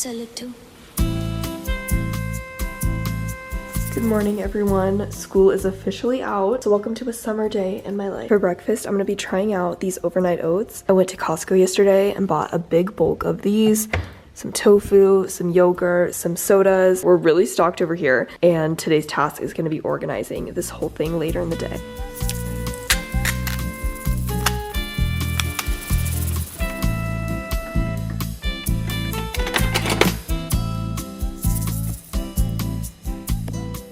a little. Good morning, everyone. School is officially out, so welcome to a summer day in my life. For breakfast, I'm gonna be trying out these overnight oats. I went to Costco yesterday and bought a big bulk of these, some tofu, some yogurt, some sodas. We're really stocked over here, and today's task is gonna be organizing this whole thing later in the day.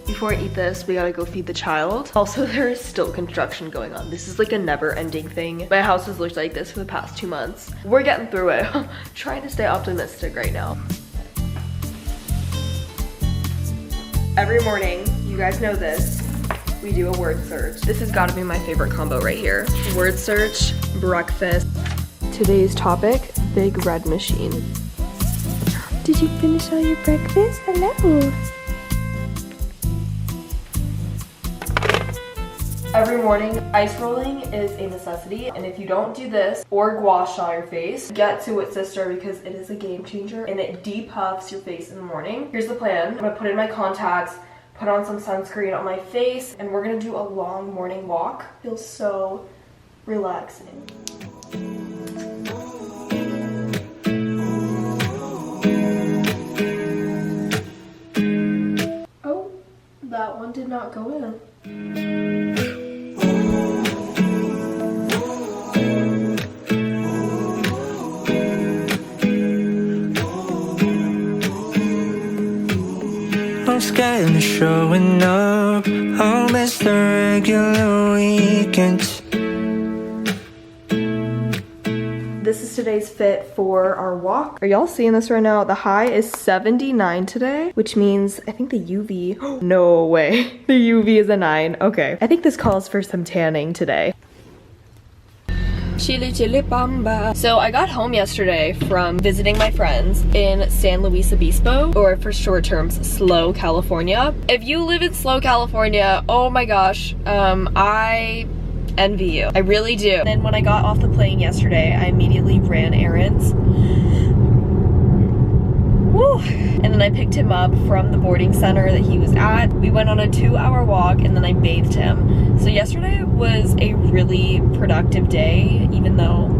Before I eat this, we gotta go feed the child. Also, there is still construction going on. This is like a never-ending thing. My house has looked like this for the past 2 months. We're getting through it. Trying to stay optimistic right now. Every morning, you guys know this, we do a word search. This has gotta be my favorite combo right here. Word search, breakfast. Today's topic, big red machine. Did you finish all your breakfast? Hello. Every morning, ice rolling is a necessity, and if you don't do this or gua sha your face, get to it, sister, because it is a game changer and it depuffs your face in the morning. Here's the plan. I'm gonna put in my contacts, put on some sunscreen on my face, and we're gonna do a long morning walk. Feels so relaxing. Oh, that one did not go in. I'm scared of showing up. I'll miss the regular weekends. This is today's fit for our walk. Are y'all seeing this right now? The high is 79 today, which means I think the UV, no way. The UV is a 9. Okay. I think this calls for some tanning today. Chili chili bamba. So I got home yesterday from visiting my friends in San Luis Obispo, or for short terms, SLO, California. If you live in SLO, California, oh my gosh, I envy you. I really do. And then when I got off the plane yesterday, I immediately ran errands. Woo. And then I picked him up from the boarding center that he was at. We went on a 2-hour walk and then I bathed him. So yesterday was a really productive day, even though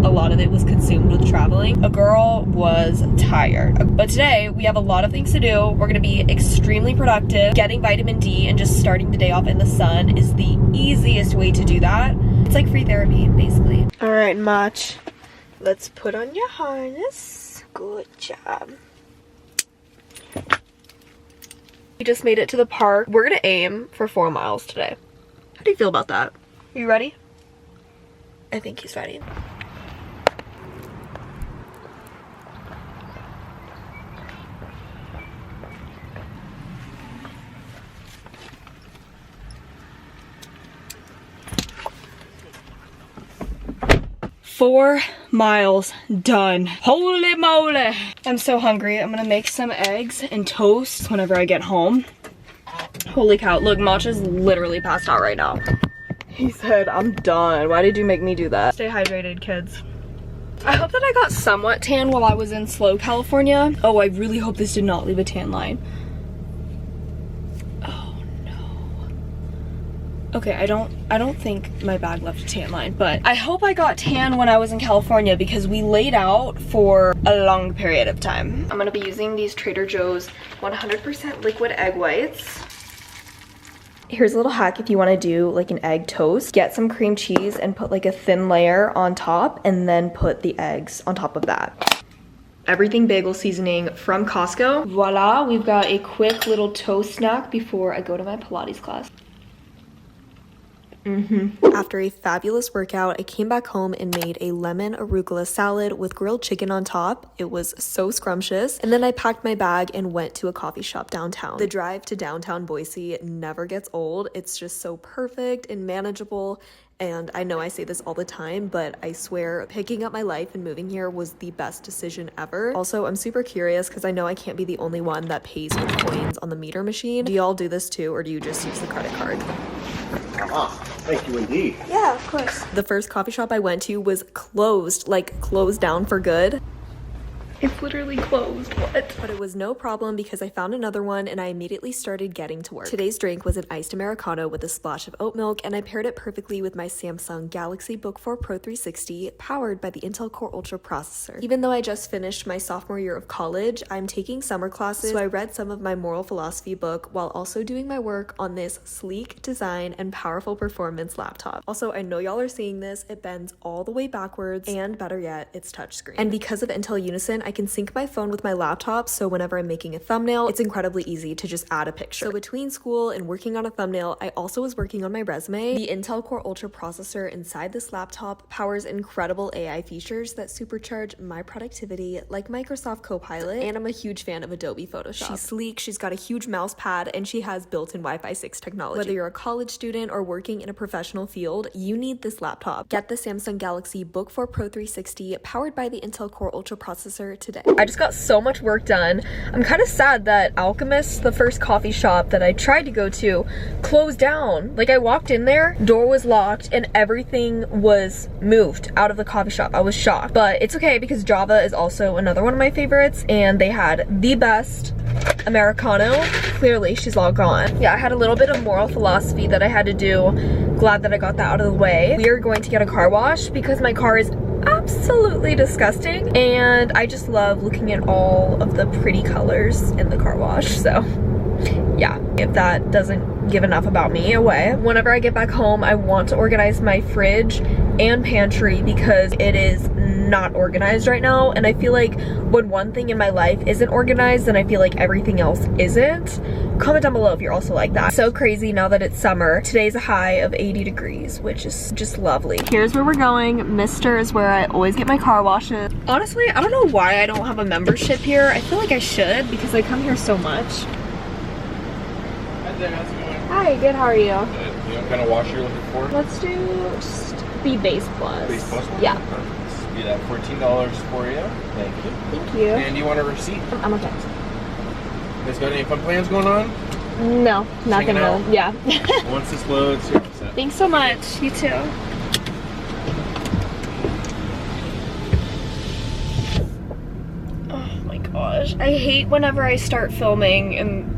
a lot of it was consumed with traveling. A girl was tired. But today we have a lot of things to do. We're gonna be extremely productive. Getting vitamin D and just starting the day off in the sun is the easiest way to do that. It's like free therapy, basically. All right, Mach, let's put on your harness. Good job. We just made it to the park. We're gonna aim for 4 miles today. How do you feel about that? Are you ready? I think he's ready. Four miles done. Holy moly. I'm so hungry. I'm gonna make some eggs and toast whenever I get home. Holy cow. Look, Matcha's literally passed out right now. He said, I'm done. Why did you make me do that? Stay hydrated, kids. I hope that I got somewhat tan while I was in SLO, California. Oh, I really hope this did not leave a tan line. Okay, I don't think my bag left a tan line, but I hope I got tan when I was in California because we laid out for a long period of time. I'm gonna be using these Trader Joe's 100% liquid egg whites. Here's a little hack if you want to do like an egg toast. Get some cream cheese and put like a thin layer on top and then put the eggs on top of that. Everything bagel seasoning from Costco. Voila, we've got a quick little toast snack before I go to my Pilates class. After a fabulous workout, I came back home and made a lemon arugula salad with grilled chicken on top. It was so scrumptious. And then I packed my bag and went to a coffee shop downtown. The drive to downtown Boise never gets old. It's just so perfect and manageable. And I know I say this all the time, but I swear picking up my life and moving here was the best decision ever. Also, I'm super curious because I know I can't be the only one that pays with coins on the meter machine. Do y'all do this too, or do you just use the credit card? Ah, thank you indeed. Yeah, of course. The first coffee shop I went to was closed, like closed down for good. It's literally closed. What? But it was no problem because I found another one and I immediately started getting to work. Today's drink was an iced Americano with a splash of oat milk, and I paired it perfectly with my Samsung Galaxy Book 4 Pro 360 powered by the Intel Core Ultra processor. Even though I just finished my sophomore year of college, I'm taking summer classes, so I read some of my moral philosophy book while also doing my work on this sleek design and powerful performance laptop. Also, I know y'all are seeing this, it bends all the way backwards, and better yet, it's touchscreen. And because of Intel Unison, I can sync my phone with my laptop, so whenever I'm making a thumbnail, it's incredibly easy to just add a picture. So between school and working on a thumbnail, I also was working on my resume. The Intel Core Ultra processor inside this laptop powers incredible AI features that supercharge my productivity, like Microsoft Copilot, and I'm a huge fan of Adobe Photoshop. She's sleek, she's got a huge mouse pad, and she has built-in Wi-Fi 6 technology. Whether you're a college student or working in a professional field, you need this laptop. Get the Samsung Galaxy Book 4 Pro 360 powered by the Intel Core Ultra processor today. I just got so much work done. I'm kind of sad that Alchemist, the first coffee shop that I tried to go to, closed down. Like, I walked in there, door was locked, and everything was moved out of the coffee shop. I was shocked, but it's okay because Java is also another one of my favorites, and they had the best Americano. Clearly, she's all gone. Yeah, I had a little bit of moral philosophy that I had to do. Glad that I got that out of the way. We are going to get a car wash because my car is absolutely disgusting, and I just love looking at all of the pretty colors in the car wash. So yeah, if that doesn't give enough about me away, whenever I get back home, I want to organize my fridge and pantry because it is not organized right now, and I feel like when one thing in my life isn't organized, then I feel like everything else isn't. Comment down below if you're also like that. So crazy now that it's summer. Today's a high of 80 degrees, which is just lovely. Here's where we're going. Mister is where I always get my car washes. Honestly, I don't know why I don't have a membership here. I feel like I should because I come here so much. Hi there, how's it going? Hi, good, how are you? Good. You know what kind of wash you're looking for? Let's do just the base plus. Base plus one? Yeah. Perfect. Let's do that. $14 for you. Thank you. Thank you. And do you want a receipt? I'm okay. You guys got any fun plans going on? No, nothing Hanging out? really. Yeah. Once this loads, you're all set. Thanks so much. You too. Oh my gosh. I hate whenever I start filming and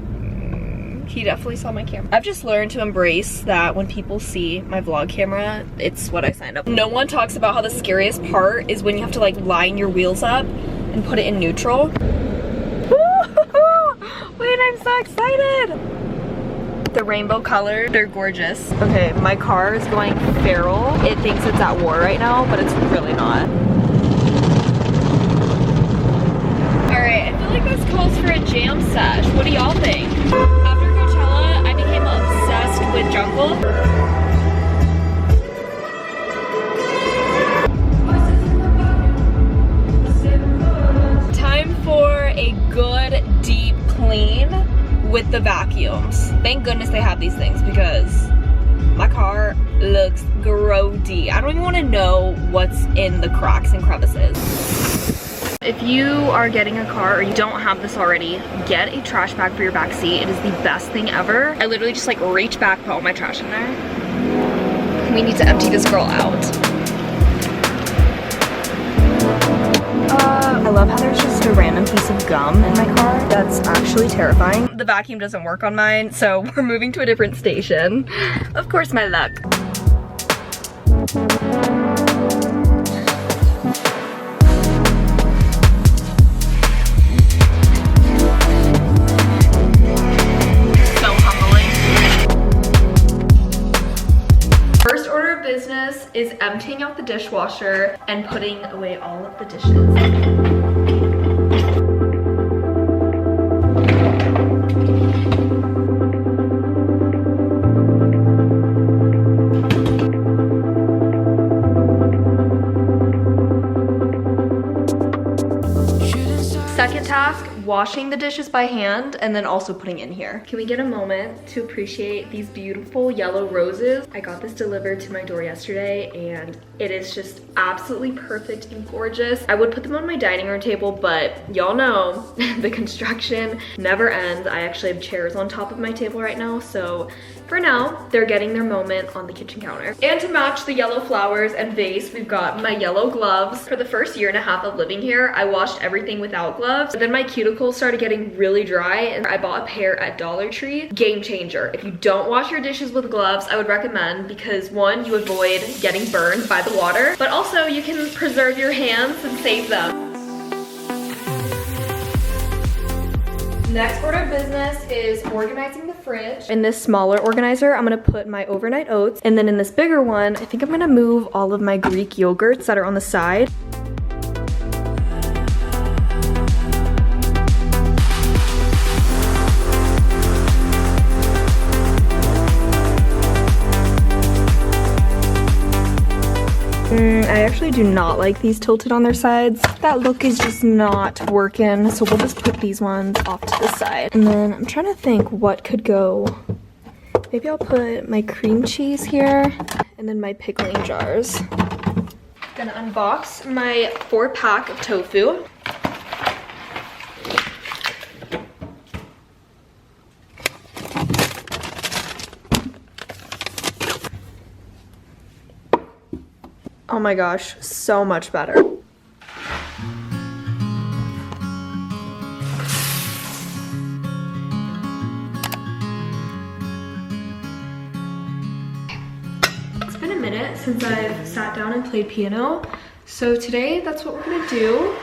he definitely saw my camera. I've just learned to embrace that when people see my vlog camera, it's what I signed up for. No one talks about how the scariest part is when you have to like line your wheels up and put it in neutral. Wait, I'm so excited! The rainbow color, they're gorgeous. Okay, my car is going feral. It thinks it's at war right now, but it's really not. Alright, I feel like this calls for a jam sesh. What do y'all think? After Coachella, I became obsessed with jungle. Time for a good deep clean with the vacuums. Thank goodness they have these things because my car looks grody. I don't even want to know what's in the cracks and crevices. If you are getting a car or you don't have this already, get a trash bag for your back seat. It is the best thing ever. I literally just like reach back, put all my trash in there. We need to empty this girl out. I love how there's just a random piece of gum in my car. That's actually terrifying. The vacuum doesn't work on mine, so we're moving to a different station. Of course, my luck. So humbling. First order of business is emptying out the dishwasher and putting away all of the dishes. Second task, washing the dishes by hand and then also putting in here. Can we get a moment to appreciate these beautiful yellow roses? I got this delivered to my door yesterday and it is just absolutely perfect and gorgeous. I would put them on my dining room table, but y'all know the construction never ends. I actually have chairs on top of my table right now, so for now, they're getting their moment on the kitchen counter. And to match the yellow flowers and vase, we've got my yellow gloves. For the first 1.5 years of living here, I washed everything without gloves. But then my cuticles started getting really dry and I bought a pair at Dollar Tree. Game changer. If you don't wash your dishes with gloves, I would recommend, because one, you avoid getting burned by the water, but also you can preserve your hands and save them. Next order of business is organizing the fridge. In this smaller organizer, I'm gonna put my overnight oats. And then in this bigger one, I think I'm gonna move all of my Greek yogurts that are on the side. I actually do not like these tilted on their sides. That look is just not working, so we'll just put these ones off to the side. And then I'm trying to think what could go. Maybe I'll put my cream cheese here and then my pickling jars. Gonna unbox my 4-pack of tofu. Oh my gosh, so much better. It's been a minute since I've sat down and played piano, so today that's what we're gonna do.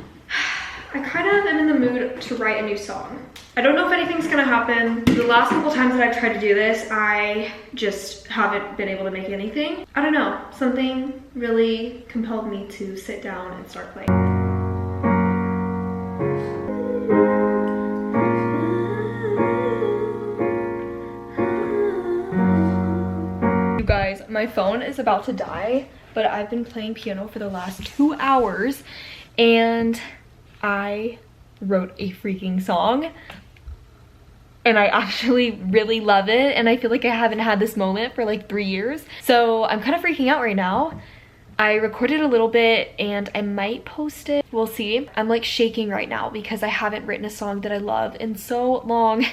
I kind of am in the mood to write a new song. I don't know if anything's gonna happen. The last couple times that I've tried to do this, I just haven't been able to make anything. I don't know, something really compelled me to sit down and start playing. You guys, my phone is about to die, but I've been playing piano for the last 2 hours and I wrote a freaking song. And I actually really love it, and I feel like I haven't had this moment for like 3 years. So I'm kind of freaking out right now. I recorded a little bit and I might post it. We'll see. I'm like shaking right now because I haven't written a song that I love in so long.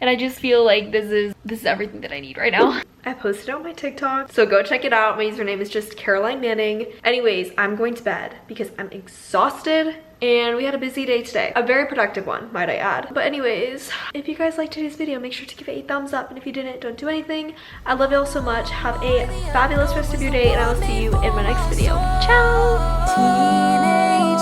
And I just feel like this is everything that I need right now. I posted it on my TikTok, so go check it out. My username is just Caroline Manning. Anyways, I'm going to bed because I'm exhausted and we had a busy day today. A very productive one, might I add. But anyways, if you guys liked today's video, make sure to give it a thumbs up, and if you didn't, don't do anything. I love you all so much. Have a fabulous rest of your day, and I will see you in my next video. Ciao! Teenage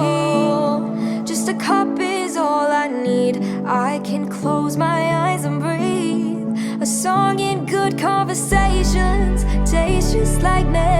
therapy, just a cup is all I need. I can close my eyes and breathe. A song in good conversations tastes just like medicine.